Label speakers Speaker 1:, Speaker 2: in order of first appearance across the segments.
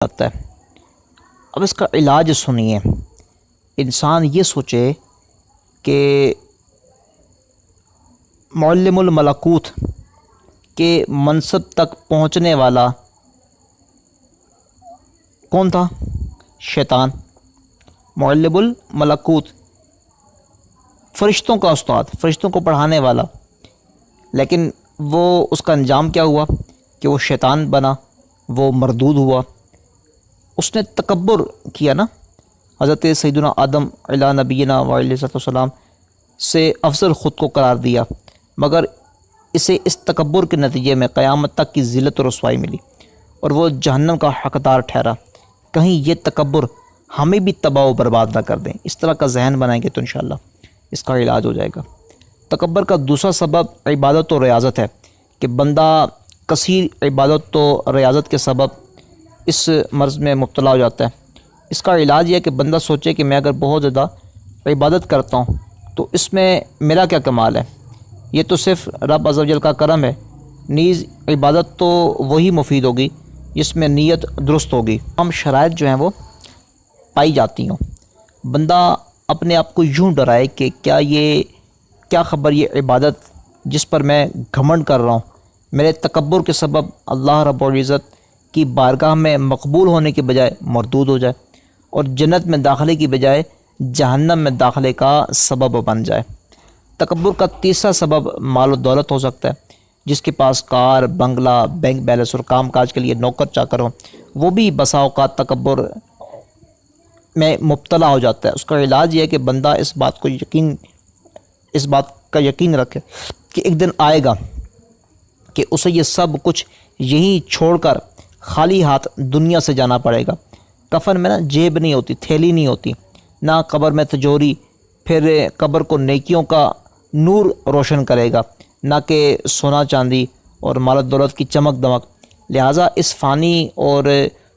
Speaker 1: جاتا ہے۔ اب اس کا علاج سنیے۔ انسان یہ سوچے کہ معلم الملکوت کے منصب تک پہنچنے والا کون تھا؟ شیطان۔ معلم الملکوت، فرشتوں کا استاد، فرشتوں کو پڑھانے والا، لیکن وہ اس کا انجام کیا ہوا کہ وہ شیطان بنا، وہ مردود ہوا۔ اس نے تکبر کیا نا، حضرت سیدنا آدم علیہ نبینا وعلیہ السلام سے افضل خود کو قرار دیا، مگر اسے اس تکبر کے نتیجے میں قیامت تک کی ذلت و رسوائی ملی اور وہ جہنم کا حقدار ٹھہرا۔ کہیں یہ تکبر ہمیں بھی تباہ و برباد نہ کر دیں۔ اس طرح کا ذہن بنائیں گے تو انشاءاللہ اس کا علاج ہو جائے گا۔ تکبر کا دوسرا سبب عبادت و ریاضت ہے کہ بندہ کثیر عبادت و ریاضت کے سبب اس مرض میں مبتلا ہو جاتا ہے۔ اس کا علاج یہ ہے کہ بندہ سوچے کہ میں اگر بہت زیادہ عبادت کرتا ہوں تو اس میں میرا کیا کمال ہے، یہ تو صرف رب عز و جل کا کرم ہے۔ نیز عبادت تو وہی مفید ہوگی جس میں نیت درست ہوگی، ہم شرائط جو ہیں وہ پائی جاتی ہوں۔ بندہ اپنے آپ کو یوں ڈرائے کہ کیا خبر یہ عبادت جس پر میں گھمنڈ کر رہا ہوں میرے تکبر کے سبب اللہ رب العزت کی بارگاہ میں مقبول ہونے کے بجائے مردود ہو جائے اور جنت میں داخلے کی بجائے جہنم میں داخلے کا سبب بن جائے۔ تکبر کا تیسرا سبب مال و دولت ہو سکتا ہے۔ جس کے پاس کار، بنگلہ، بینک بیلنس اور کام کاج کے لیے نوکر چاکر ہو، وہ بھی بسا اوقات تکبر میں مبتلا ہو جاتا ہے۔ اس کا علاج یہ ہے کہ بندہ اس بات کا یقین رکھے کہ ایک دن آئے گا کہ اسے یہ سب کچھ یہیں چھوڑ کر خالی ہاتھ دنیا سے جانا پڑے گا۔ کفن میں نا جیب نہیں ہوتی، تھیلی نہیں ہوتی، نہ قبر میں تجوری، پھر قبر کو نیکیوں کا نور روشن کرے گا، نہ کہ سونا چاندی اور مال و دولت کی چمک دمک۔ لہٰذا اس فانی اور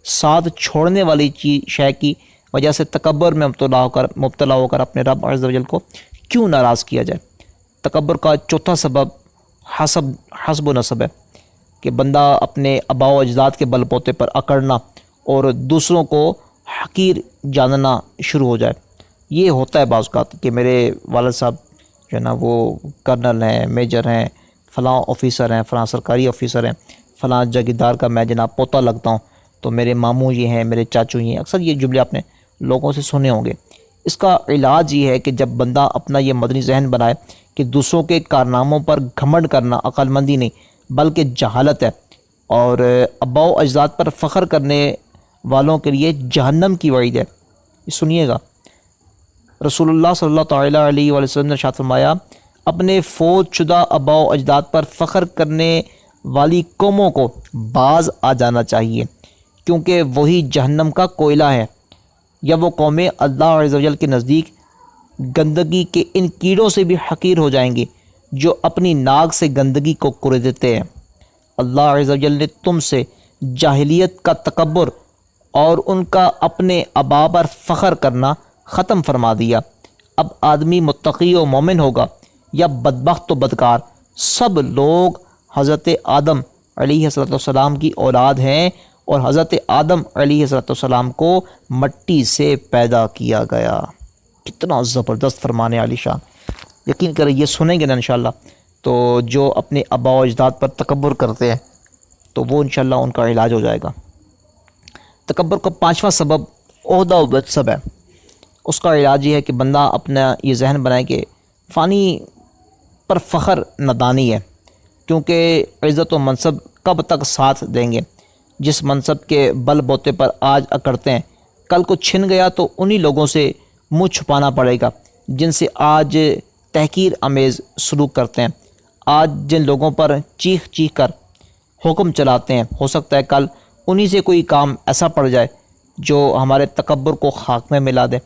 Speaker 1: ساتھ چھوڑنے والی شے کی وجہ سے تکبر میں مبتلا ہو کر اپنے رب عز و جل کو کیوں ناراض کیا جائے۔ تکبر کا چوتھا سبب حسب و نسب ہے کہ بندہ اپنے آباء و اجداد کے بل بوتے پر اکڑنا اور دوسروں کو حقیر جاننا شروع ہو جائے۔ یہ ہوتا ہے بعض اوقات کہ میرے والد صاحب جو ہے نا وہ کرنل ہیں، میجر ہیں، فلاں آفیسر ہیں، فلاں سرکاری آفیسر ہیں، فلاں جاگیردار کا میں جناب پوتا لگتا ہوں، تو میرے ماموں یہ ہیں، میرے چاچو یہ ہیں۔ اکثر یہ جملے آپ نے لوگوں سے سنے ہوں گے۔ اس کا علاج یہ ہے کہ جب بندہ اپنا یہ مدنی ذہن بنائے کہ دوسروں کے کارناموں پر گھمنڈ کرنا عقل مندی نہیں بلکہ جہالت ہے، اور آباء و اجداد پر فخر کرنے والوں کے لیے جہنم کی وعید ہے۔ یہ سنیے گا، رسول اللہ صلی اللہ تعالیٰ علیہ وآلہ وسلم نے ارشاد فرمایا، اپنے فوت شدہ آباء و اجداد پر فخر کرنے والی قوموں کو باز آ جانا چاہیے، کیونکہ وہی جہنم کا کوئلہ ہے، یا وہ قومیں اللہ عز و جل کے نزدیک گندگی کے ان کیڑوں سے بھی حقیر ہو جائیں گے جو اپنی ناک سے گندگی کو کر دیتے ہیں۔ اللہ عز و جل نے تم سے جاہلیت کا تکبر اور ان کا اپنے آباء پر فخر کرنا ختم فرما دیا۔ اب آدمی متقی و مومن ہوگا یا بدبخت و بدکار، سب لوگ حضرت آدم علیہ السلام کی اولاد ہیں، اور حضرت آدم علیہ السلام کو مٹی سے پیدا کیا گیا۔ کتنا زبردست فرمانے عالی شان۔ یقین کریں یہ سنیں گے نا انشاءاللہ تو جو اپنے آباء و اجداد پر تکبر کرتے ہیں تو وہ انشاءاللہ ان کا علاج ہو جائے گا۔ تکبر کا پانچواں سبب عہدہ و منصب ہے۔ اس کا علاج یہ ہے کہ بندہ اپنا یہ ذہن بنائے کہ فانی پر فخر نادانی ہے، کیونکہ عزت و منصب کب تک ساتھ دیں گے۔ جس منصب کے بل بوتے پر آج اکڑتے ہیں کل کو چھن گیا تو انہی لوگوں سے منہ چھپانا پڑے گا جن سے آج تحقیر آمیز سلوک کرتے ہیں۔ آج جن لوگوں پر چیخ چیخ کر حکم چلاتے ہیں، ہو سکتا ہے کل انہی سے کوئی کام ایسا پڑ جائے جو ہمارے تکبر کو خاک میں ملا دے۔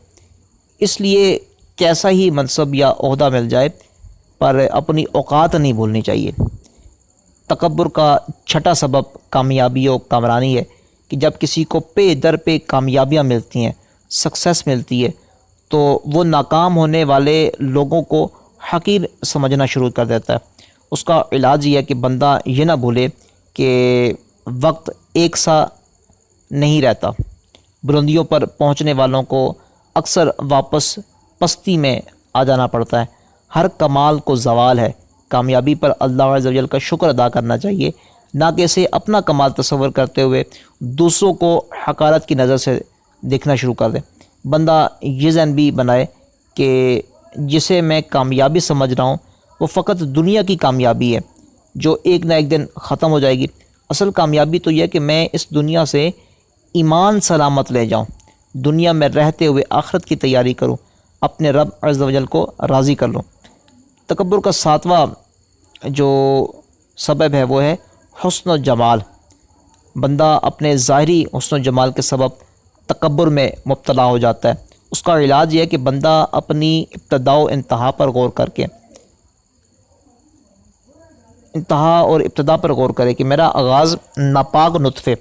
Speaker 1: اس لیے کیسا ہی منصب یا عہدہ مل جائے پر اپنی اوقات نہیں بھولنی چاہیے۔ تکبر کا چھٹا سبب کامیابی و کامرانی ہے کہ جب کسی کو پے در پہ کامیابیاں ملتی ہیں، سکسیس ملتی ہے، تو وہ ناکام ہونے والے لوگوں کو حقیر سمجھنا شروع کر دیتا ہے۔ اس کا علاج یہ ہے کہ بندہ یہ نہ بھولے کہ وقت ایک سا نہیں رہتا۔ بلندیوں پر پہنچنے والوں کو اکثر واپس پستی میں آ جانا پڑتا ہے۔ ہر کمال کو زوال ہے۔ کامیابی پر اللہ عز و جل کا شکر ادا کرنا چاہیے، نہ کہ اسے اپنا کمال تصور کرتے ہوئے دوسروں کو حقارت کی نظر سے دیکھنا شروع کر دے۔ بندہ یہ ذہن بھی بنائے کہ جسے میں کامیابی سمجھ رہا ہوں وہ فقط دنیا کی کامیابی ہے جو ایک نہ ایک دن ختم ہو جائے گی۔ اصل کامیابی تو یہ ہے کہ میں اس دنیا سے ایمان سلامت لے جاؤں، دنیا میں رہتے ہوئے آخرت کی تیاری کروں، اپنے رب عز و جل کو راضی کر لوں۔ تکبر کا ساتواں جو سبب ہے وہ ہے حسن و جمال۔ بندہ اپنے ظاہری حسن و جمال کے سبب تکبر میں مبتلا ہو جاتا ہے۔ اس کا علاج یہ ہے کہ بندہ اپنی ابتدا و انتہا پر غور کر کے غور کرے کہ میرا آغاز ناپاک نطفے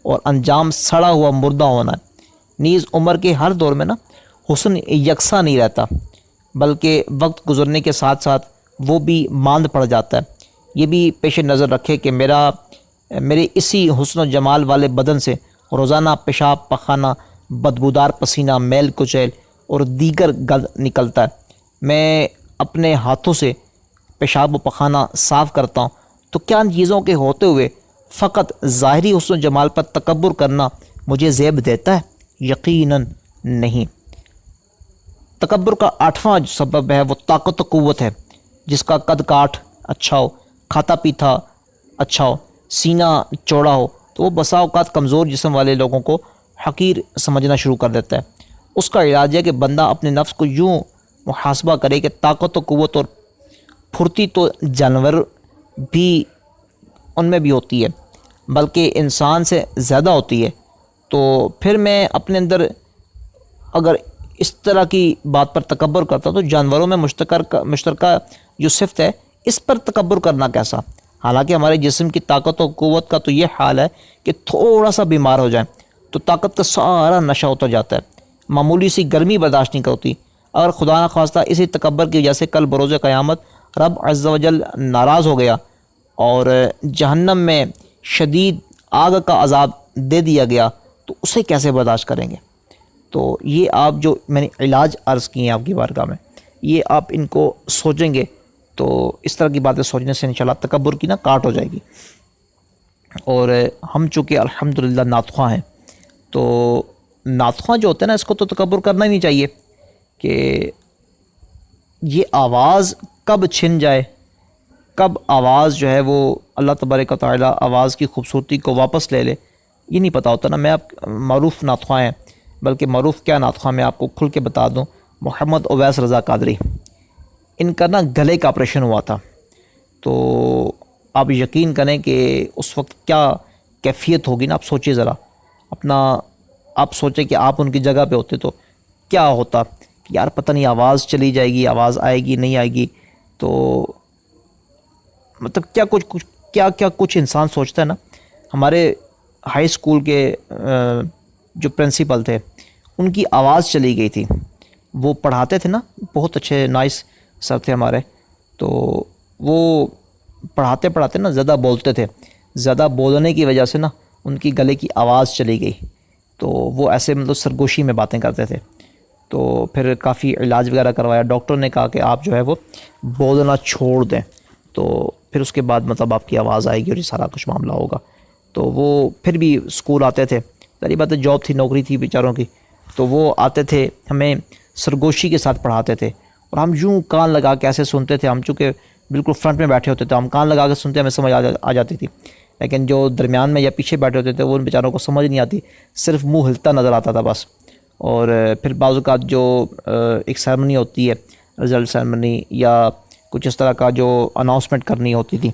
Speaker 1: اور انجام سڑا ہوا مردہ ہونا ہے۔ نیز عمر کے ہر دور میں حسن یکساں نہیں رہتا، بلکہ وقت گزرنے کے ساتھ ساتھ وہ بھی ماند پڑ جاتا ہے۔ یہ بھی پیش نظر رکھے کہ میرے اسی حسن و جمال والے بدن سے روزانہ پیشاب پخانہ، بدبودار پسینہ، میل کچیل اور دیگر گند نکلتا ہے۔ میں اپنے ہاتھوں سے پیشاب و پخانہ صاف کرتا ہوں، تو کیا ان چیزوں کے ہوتے ہوئے فقط ظاہری حسن و جمال پر تکبر کرنا مجھے زیب دیتا ہے؟ یقیناً نہیں۔ تکبر کا 8واں جو سبب ہے وہ طاقت و قوت ہے۔ جس کا قد کاٹ اچھا ہو، کھاتا پیتا اچھا ہو، سینہ چوڑا ہو، تو وہ بسا اوقات کمزور جسم والے لوگوں کو حقیر سمجھنا شروع کر دیتا ہے۔ اس کا علاج ہے کہ بندہ اپنے نفس کو یوں محاسبہ کرے کہ طاقت و قوت اور پھرتی تو جانور بھی ان میں بھی ہوتی ہے، بلکہ انسان سے زیادہ ہوتی ہے۔ تو پھر میں اپنے اندر اگر اس طرح کی بات پر تکبر کرتا تو جانوروں میں مشترکہ جو صفت ہے اس پر تکبر کرنا کیسا؟ حالانکہ ہمارے جسم کی طاقت و قوت کا تو یہ حال ہے کہ تھوڑا سا بیمار ہو جائیں تو طاقت کا سارا نشہ اتر جاتا ہے، معمولی سی گرمی برداشت نہیں کرتی۔ اگر خدا نخواستہ اسی تکبر کی وجہ سے کل بروز قیامت رب عز و جل ناراض ہو گیا اور جہنم میں شدید آگ کا عذاب دے دیا گیا تو اسے کیسے برداشت کریں گے؟ تو یہ آپ جو میں نے علاج عرض کیے ہیں آپ کی بارگاہ میں، یہ آپ ان کو سوچیں گے تو اس طرح کی باتیں سوچنے سے انشاءاللہ تکبر کی کاٹ ہو جائے گی۔ اور ہم چونکہ الحمدللہ نعت خواں ہیں، تو نعت خواں جو ہوتے ہیں اس کو تو تکبر کرنا ہی نہیں چاہیے کہ یہ آواز کب چھن جائے، کب آواز جو ہے وہ اللہ تبارک و تعالیٰ آواز کی خوبصورتی کو واپس لے لے، یہ نہیں پتہ ہوتا نا۔ میں آپ معروف نعت خواں ہیں، بلکہ معروف کیا نعت خواں میں آپ کو کھل کے بتا دوں، محمد اویس رضا قادری، ان کا گلے کا آپریشن ہوا تھا۔ تو آپ یقین کریں کہ اس وقت کیا کیفیت ہوگی آپ سوچیے ذرا آپ سوچیں کہ آپ ان کی جگہ پہ ہوتے تو کیا ہوتا کہ یار پتہ نہیں آواز چلی جائے گی، آواز آئے گی نہیں آئے گی، تو مطلب کیا کچھ انسان سوچتا ہے ہمارے ہائی اسکول کے جو پرنسپل تھے ان کی آواز چلی گئی تھی، وہ پڑھاتے تھے بہت اچھے نائس سر تھے ہمارے، تو وہ پڑھاتے زیادہ بولتے تھے، زیادہ بولنے کی وجہ سے ان کی گلے کی آواز چلی گئی، تو وہ ایسے سرگوشی میں باتیں کرتے تھے۔ تو پھر کافی علاج وغیرہ کروایا، ڈاکٹر نے کہا کہ آپ جو ہے وہ بولنا چھوڑ دیں، تو پھر اس کے بعد آپ کی آواز آئے گی اور یہ سارا کچھ معاملہ ہوگا۔ تو وہ پھر بھی اسکول آتے تھے، ظاہر بات ہے جاب تھی، نوکری تھی بیچاروں کی، تو وہ آتے تھے ہمیں سرگوشی کے ساتھ پڑھاتے تھے، اور ہم یوں کان لگا کے ایسے سنتے تھے، ہم چونکہ بالکل فرنٹ میں بیٹھے ہوتے تھے، ہم کان لگا کے سنتے، ہمیں سمجھ آ جاتی تھی، لیکن جو درمیان میں یا پیچھے بیٹھے ہوتے تھے وہ ان بیچاروں کو سمجھ نہیں آتی، صرف منہ ہلتا نظر آتا تھا بس۔ اور پھر بعض اوقات جو ایک سیرمنی ہوتی ہے، رزلٹ سیرمنی یا کچھ اس طرح کا جو اناؤنسمنٹ کرنی ہوتی تھی،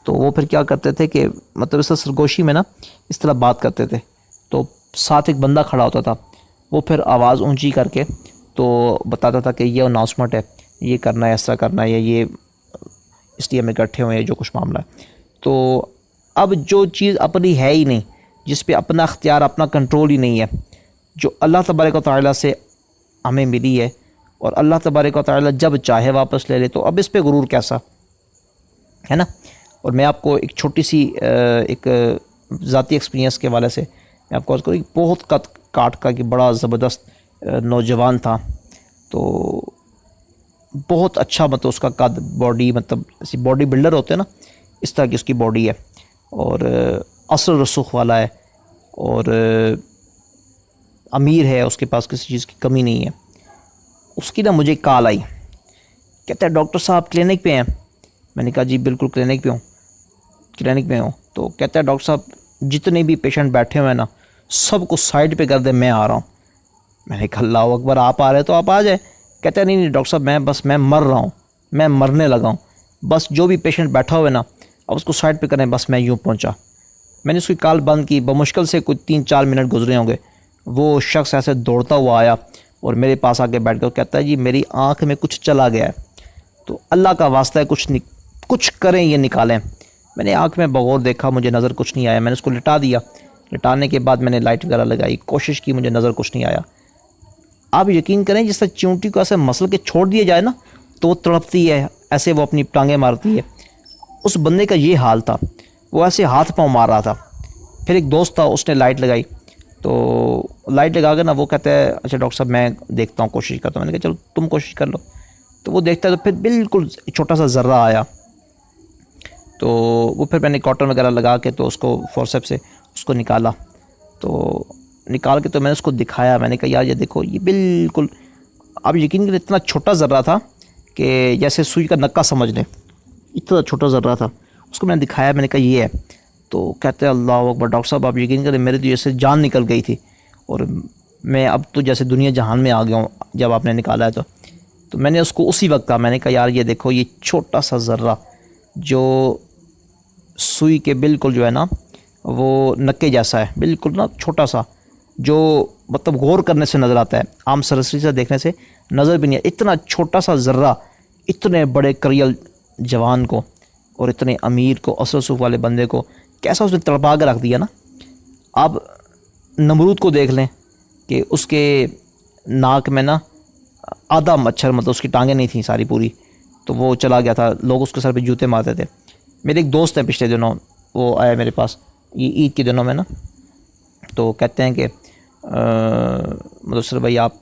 Speaker 1: تو وہ پھر کیا کرتے تھے کہ اس سرگوشی میں اس طرح بات کرتے تھے، تو ساتھ ایک بندہ کھڑا ہوتا تھا، وہ پھر آواز اونچی کر کے تو بتاتا تھا کہ یہ اناؤنسمنٹ ہے، یہ کرنا ہے، اس طرح کرنا ہے، یہ اس لیے ہم اکٹھے ہوئے ہیں، جو کچھ معاملہ ہے۔ تو اب جو چیز اپنی ہے ہی نہیں، جس پہ اپنا اختیار، اپنا کنٹرول ہی نہیں ہے، جو اللہ تبارک و تعالیٰ سے ہمیں ملی ہے، اور اللہ تبارک و تعالیٰ جب چاہے واپس لے لے، تو اب اس پہ غرور کیسا ہے اور میں آپ کو ایک چھوٹی سی ایک ذاتی ایکسپیرینس کے حوالے سے میں آپ کو عرض کروں بہت کاٹ کا کہ بڑا زبردست نوجوان تھا، تو بہت اچھا مطلب اس کا قد باڈی، مطلب ایسی باڈی بلڈر ہوتے ہیں نا، اس طرح کی اس کی باڈی ہے، اور اصل رسوخ والا ہے، اور امیر ہے، اس کے پاس کسی چیز کی کمی نہیں ہے۔ اس کی نا مجھے کال آئی، کہتا ہے ڈاکٹر صاحب کلینک پہ ہیں؟ میں نے کہا جی بالکل کلینک پہ ہوں۔ تو کہتا ہے ڈاکٹر صاحب جتنے بھی پیشنٹ بیٹھے ہوئے ہیں نا، سب کو سائڈ پہ کر دیں، میں آ رہا ہوں۔ میں نے کہا اللہ اکبر، آپ آ رہے تو آپ آ جائیں۔ کہتا ہے نہیں ڈاکٹر صاحب میں مر رہا ہوں، میں مرنے لگا ہوں، بس جو بھی پیشنٹ بیٹھا ہوا ہے نا اب اس کو سائڈ پہ کریں، بس میں یوں پہنچا۔ میں نے اس کی کال بند کی، بمشکل سے کوئی 3-4 منٹ گزرے ہوں گے، وہ شخص ایسے دوڑتا ہوا آیا اور میرے پاس آ کے بیٹھ گیا، کہتا ہے جی میری آنکھ میں کچھ چلا گیا ہے، تو اللہ کا واسطہ ہے کچھ کریں یہ نکالیں۔ میں نے آنکھ میں بغور دیکھا، مجھے نظر کچھ نہیں آیا، میں نے اس کو لٹا دیا۔ لٹانے کے بعد میں نے لائٹ وغیرہ لگائی، کوشش کی، مجھے نظر کچھ نہیں آیا۔ آپ یقین کریں جس طرح چونٹی کو ایسے مسل کے چھوڑ دیا جائے نا تو وہ تڑپتی ہے، ایسے وہ اپنی ٹانگیں مارتی ہے، اس بندے کا یہ حال تھا، وہ ایسے ہاتھ پاؤں مار رہا تھا۔ پھر ایک دوست تھا، اس نے لائٹ لگائی، تو لائٹ لگا کے نا وہ کہتا ہے اچھا ڈاکٹر صاحب میں دیکھتا ہوں، کوشش کرتا ہوں۔ میں نے کہا چلو تم کوشش کر لو۔ تو وہ دیکھتا ہے تو پھر بالکل چھوٹا سا ذرہ آیا، تو وہ پھر میں نے کاٹن وغیرہ لگا کے تو اس کو فورسیپ سے اس کو نکالا، تو نکال کے تو میں نے اس کو دکھایا۔ میں نے کہا یار یہ دیکھو، یہ بالکل آپ یقین کریں اتنا چھوٹا ذرہ تھا کہ جیسے سوئی کا نکا سمجھ لیں، اتنا چھوٹا ذرہ تھا۔ اس کو میں نے دکھایا، میں نے کہا یہ ہے، تو کہتے ہیں اللہ اکبر ڈاکٹر صاحب آپ یقین کریں میرے تو جیسے جان نکل گئی تھی، اور میں اب تو جیسے دنیا جہان میں آ گیا ہوں جب آپ نے نکالا ہے تو میں نے اس کو اسی وقت کہا، میں نے کہا یار یہ دیکھو، یہ چھوٹا سا ذرہ جو سوئی کے بالکل جو ہے نا وہ نکے جیسا ہے، بالکل نا چھوٹا سا، جو مطلب غور کرنے سے نظر آتا ہے، عام سرسری سے دیکھنے سے نظر بھی نہیں ہے، اتنا چھوٹا سا ذرہ اتنے بڑے کریل جوان کو اور اتنے امیر کو، اصل رسوخ والے بندے کو کیسا اس نے تڑپا کے رکھ دیا نا۔ آپ نمرود کو دیکھ لیں کہ اس کے ناک میں نا آدھا مچھر، مطلب اس کی ٹانگیں نہیں تھیں ساری پوری، تو وہ چلا گیا تھا، لوگ اس کے سر پہ جوتے مارتے تھے۔ میرے ایک دوست ہیں پچھلے دنوں، وہ آیا میرے پاس یہ عید کے دنوں میں نا، تو کہتے ہیں کہ مدثر بھائی آپ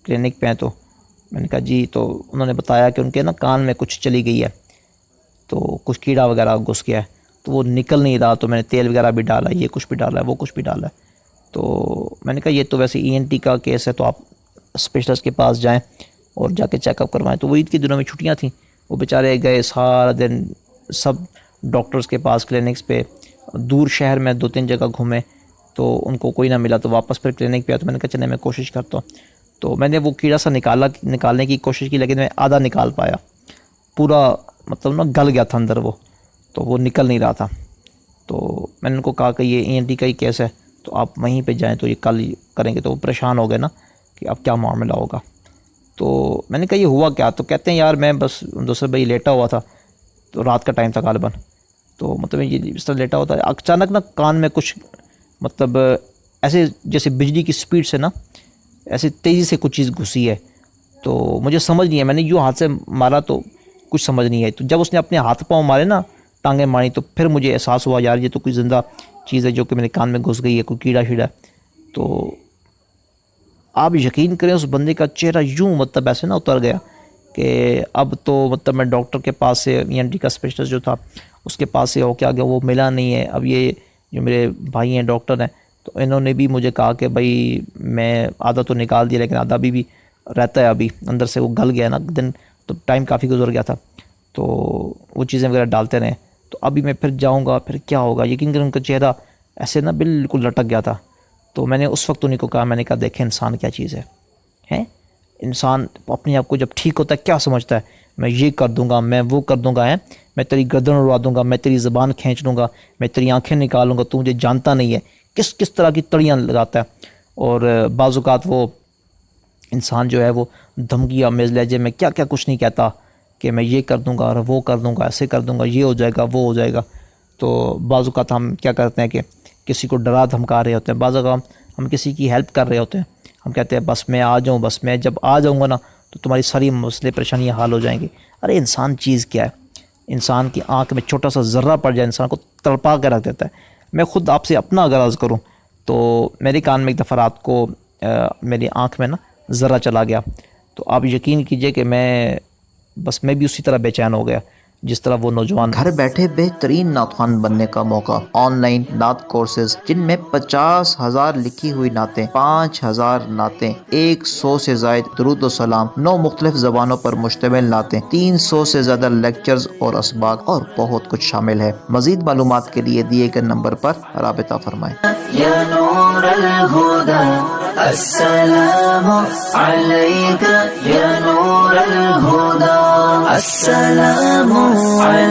Speaker 1: کلینک پہ ہیں؟ تو میں نے کہا جی، تو انہوں نے بتایا کہ ان کے نا کان میں کچھ چلی گئی ہے، تو کچھ کیڑا وغیرہ گھس گیا ہے، تو وہ نکل نہیں رہا، تو میں نے تیل وغیرہ بھی ڈالا، یہ کچھ بھی ڈالا ہے، وہ کچھ بھی ڈالا ہے۔ تو میں نے کہا یہ تو ویسے ENT کا کیس ہے، تو آپ اسپیشلسٹ کے پاس جائیں اور جا کے چیک اپ کروائیں۔ تو وہ عید کے دنوں میں چھٹیاں تھیں، وہ بیچارے گئے سارا دن سب ڈاکٹرز کے پاس، کلینکس پہ، دور شہر میں 2-3 جگہ گھومے، تو ان کو کوئی نہ ملا، تو واپس پھر کلینک پہ آیا۔ تو میں نے کہا چلے میں کوشش کرتا ہوں، تو میں نے وہ کیڑا سا نکالنے کی کوشش کی، لیکن میں آدھا نکال پایا، پورا مطلب نا گل گیا تھا اندر تو وہ نکل نہیں رہا تھا۔ تو میں نے ان کو کہا کہ یہ ENT کا ہی کیس ہے، تو آپ وہیں پہ جائیں، تو یہ کل کریں گے۔ تو وہ پریشان ہو گئے نا کہ اب کیا معاملہ ہوگا۔ تو میں نے کہا یہ ہوا کیا؟ تو کہتے ہیں یار میں بس دوسرے بھائی لیٹا ہوا تھا، تو رات کا ٹائم تھا غالباً، تو مطلب یہ اس طرح لیٹا ہوا تھا، اچانک نا کان میں کچھ مطلب ایسے جیسے بجلی کی سپیڈ سے نا ایسے تیزی سے کچھ چیز گھسی ہے، تو مجھے سمجھ نہیں ہے، میں نے یوں ہاتھ سے مارا تو کچھ سمجھ نہیں آئی، تو جب اس نے اپنے ہاتھ پاؤں مارے نا، ٹانگیں ماری، تو پھر مجھے احساس ہوا یار یہ تو کوئی زندہ چیز ہے جو کہ میرے کان میں گھس گئی ہے، کوئی کیڑا شیڑا۔ تو آپ یقین کریں اس بندے کا چہرہ یوں مطلب ایسے نہ اتر گیا کہ اب تو مطلب میں ڈاکٹر کے پاس سے ENT کا اسپیشلسٹ جو تھا اس کے پاس سے ہو کے آگیا، وہ ملا نہیں ہے۔ اب یہ جو میرے بھائی ہیں ڈاکٹر ہیں، تو انہوں نے بھی مجھے کہا کہ بھائی میں آدھا تو نکال دیا، لیکن آدھا بھی رہتا ہے، ابھی اندر سے وہ گل گیا نا، دن تو ٹائم کافی گزر گیا تھا، تو وہ چیزیں وغیرہ ڈالتے رہے، تو ابھی میں پھر جاؤں گا، پھر کیا ہوگا؟ یقین کریں ان کا چہرہ ایسے نا بالکل لٹک گیا تھا۔ تو میں نے اس وقت انہیں کو کہا، میں نے کہا دیکھیں انسان کیا چیز ہے، انسان اپنے آپ کو جب ٹھیک ہوتا ہے کیا سمجھتا ہے، میں یہ کر دوں گا، میں وہ کر دوں گا، میں تیری گردن اڑوا دوں گا، میں تیری زبان کھینچ لوں گا، میں تیری آنکھیں نکالوں گا، تو مجھے جانتا نہیں ہے، کس طرح کی تڑیاں لگاتا ہے۔ اور بعض اوقات وہ انسان جو ہے وہ دھمکی آمیز لہجے میں کیا کیا کچھ نہیں کہتا کہ میں یہ کر دوں گا اور وہ کر دوں گا، ایسے کر دوں گا، یہ ہو جائے گا، وہ ہو جائے گا۔ تو بعض اوقات ہم کیا کرتے ہیں کہ کسی کو ڈرا دھمکا رہے ہوتے ہیں، بعض اوقات ہم کسی کی ہیلپ کر رہے ہوتے ہیں، ہم کہتے ہیں بس میں آ جاؤں، بس میں جب آ جاؤں گا نا تو تمہاری ساری مسئلے پریشانیاں حل ہو جائیں گی۔ ارے انسان چیز کیا ہے؟ انسان کی آنکھ میں چھوٹا سا ذرہ پڑ جائے انسان کو تڑپا کے رکھ دیتا ہے۔ میں خود آپ سے اپنا اگر عرض کروں تو میرے کان میں ایک دفعہ رات کو میری آنکھ میں نا ذرہ چلا گیا. تو آپ یقین کیجئے کہ میں بھی اسی طرح بے چین ہو گیا جس طرح وہ نوجوان. گھر بیٹھے بہترین نعت خوان بننے کا موقع. آن لائن نعت کورسز جن میں 50,000 لکھی ہوئی نعتیں، 5,000 نعتیں، 100 سے زائد درود و سلام، 9 مختلف زبانوں پر مشتمل نعتیں، 300 سے زیادہ لیکچرز اور اسباق اور بہت کچھ شامل ہے. مزید معلومات کے لیے دیے گئے نمبر پر رابطہ فرمائیں.
Speaker 2: یا نور الہدی السلام علیکہ یا نور الہدی السلام علیکہ.